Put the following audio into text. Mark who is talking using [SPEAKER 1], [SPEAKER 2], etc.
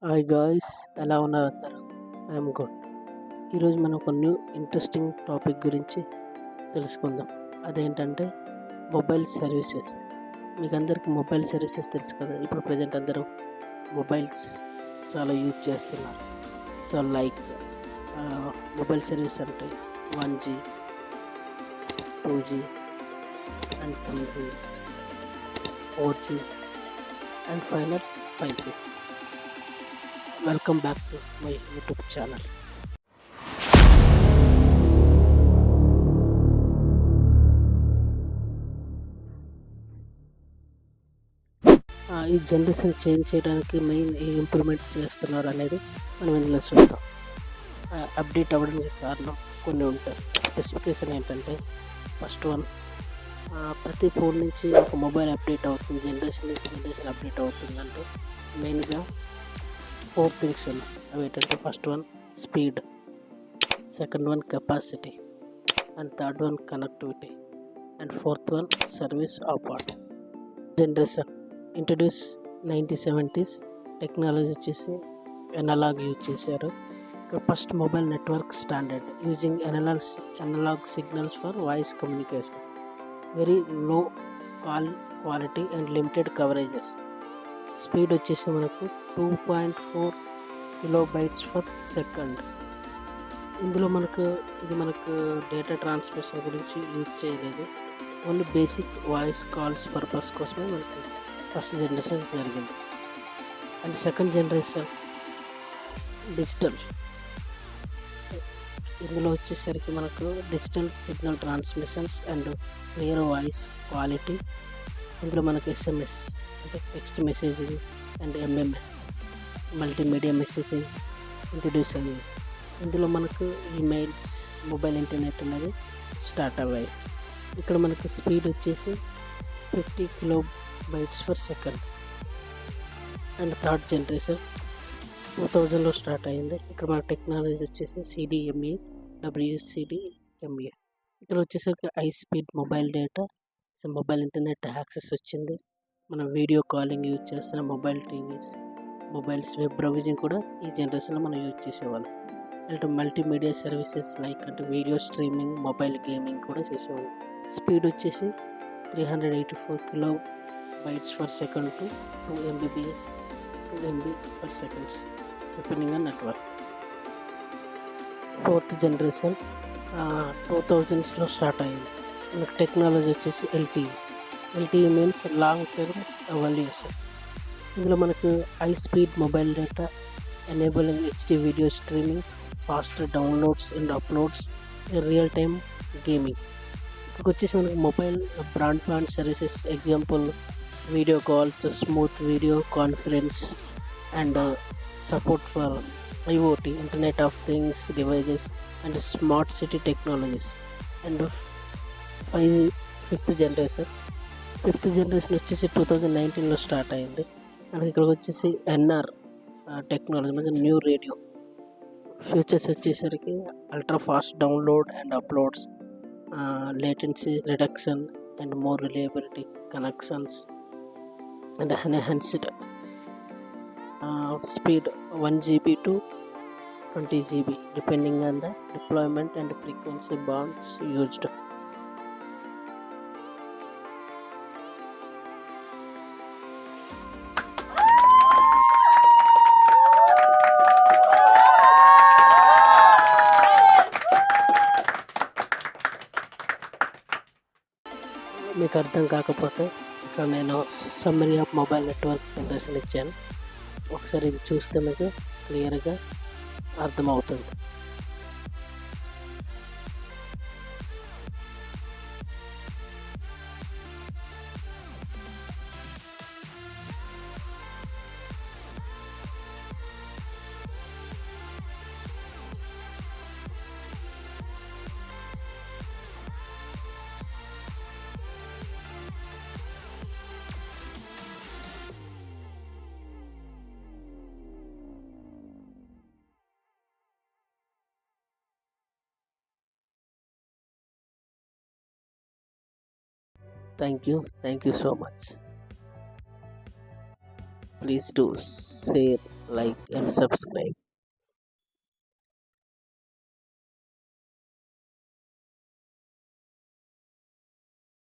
[SPEAKER 1] Hi guys, ఎలా ఉన్నారు అందరు? I'm good. ఈరోజు మనం ఒక న్యూ ఇంట్రెస్టింగ్ టాపిక్ గురించి తెలుసుకుందాం. అదేంటంటే మొబైల్ సర్వీసెస్. మీకు అందరికీ మొబైల్ సర్వీసెస్ తెలుసు కదా. ఇప్పుడు ప్రజెంట్ అందరూ మొబైల్స్ చాలా యూజ్ చేస్తున్నారు. సో లైక్ మొబైల్ సర్వీస్ అంటే 1G, 2G and 3G, 4G and final 5G. Welcome back to my YouTube channel. ఈ జనరేషన్ చేంజ్ చేయడానికి మెయిన్ ఏ ఇంప్రూవ్మెంట్ చేస్తున్నారు అనేది మనం ఇందులో చూద్దాం. అప్డేట్ అవ్వడానికి కారణం కొన్ని ఉంటాయి. స్పెసిఫికేషన్ ఏంటంటే ఫస్ట్ వన్, ప్రతి ఫోన్ నుంచి ఒక మొబైల్ అప్డేట్ అవుతుంది, జనరేషన్ నుంచి జనరేషన్ అప్డేట్ అవుతుందంటే మెయిన్గా 4 థింగ్స్ ఉన్నాయి. అవి ఏంటంటే first one speed, second one capacity, and third one connectivity, and fourth one service offered. Generation introduce 1970s, technology వచ్చేసి ఎనలాగ్ యూజ్ చేశారు. ఇక్కడ first mobile network standard using analogue signals for voice communication, very low call quality and limited coverages. Speed వచ్చేసి మనకు 2.4 kilobytes per second. ఇందులో మనకు data transmission గురించి use చేయలేదు, only basic voice calls purpose కోసమే మనకి ఫస్ట్ జనరేషన్ జరిగింది. And second generation digital. ఇందులో వచ్చేసరికి మనకు digital signal transmissions and clear voice quality. ఇందులో మనకు SMS అంటే text messaging and MMS multimedia messaging introduce అయ్యింది. ఇందులో మనకు ఈమెయిల్స్, మొబైల్ ఇంటర్నెట్ అనేది స్టార్ట్ అయ్యాయి. ఇక్కడ మనకు స్పీడ్ వచ్చేసి 50 kilobytes per second. And third generation 2000లో స్టార్ట్ అయింది. ఇక్కడ మన టెక్నాలజీ వచ్చేసి CDMA, WCDMA. ఇక్కడ వచ్చేసరికి high speed mobile data, mobile internet access వచ్చింది. మనం వీడియో కాలింగ్ యూజ్ చేస్తున్న mobile TVs, mobiles, web browsing కూడా ఈ జనరేషన్లో మనం యూజ్ చేసేవాళ్ళం. అంటే మల్టీమీడియా సర్వీసెస్ లైక్ అంటే వీడియో స్ట్రీమింగ్, మొబైల్ గేమింగ్ కూడా చేసేవాళ్ళం. స్పీడ్ వచ్చేసి 384 kilobytes per second to 2 MBPS, 2 MB per seconds depending on network. Fourth generation 2000స్లో స్టార్ట్ అయింది. మనకు టెక్నాలజీ వచ్చేసి LTE means long term evolution. ఇందులో మనకు high speed mobile data, enabling HD video streaming, faster downloads and uploads, real time gaming. ఇక్కడికి వచ్చేసి మనకు mobile broadband services, example video calls, smooth video conference and support for IoT, internet of things devices and smart city technologies. And fifth generation వచ్చేసి 2019లో start అయింది. మనకి ఇక్కడికి వచ్చేసి NR technology, మనకి న్యూ రేడియో. ఫ్యూచర్స్ వచ్చేసరికి ultra fast download and uploads, latency reduction and more reliability connections and enhanced speed 1GB to 20GB depending on the deployment and frequency bonds used. మీకు అర్థం కాకపోతే ఇక్కడ నేను summary of mobile network generation ఇచ్చాను. ఒకసారి ఇది చూస్తే మీకు క్లియర్గా అర్థమవుతుంది. Thank you so much. Please do share, like and subscribe.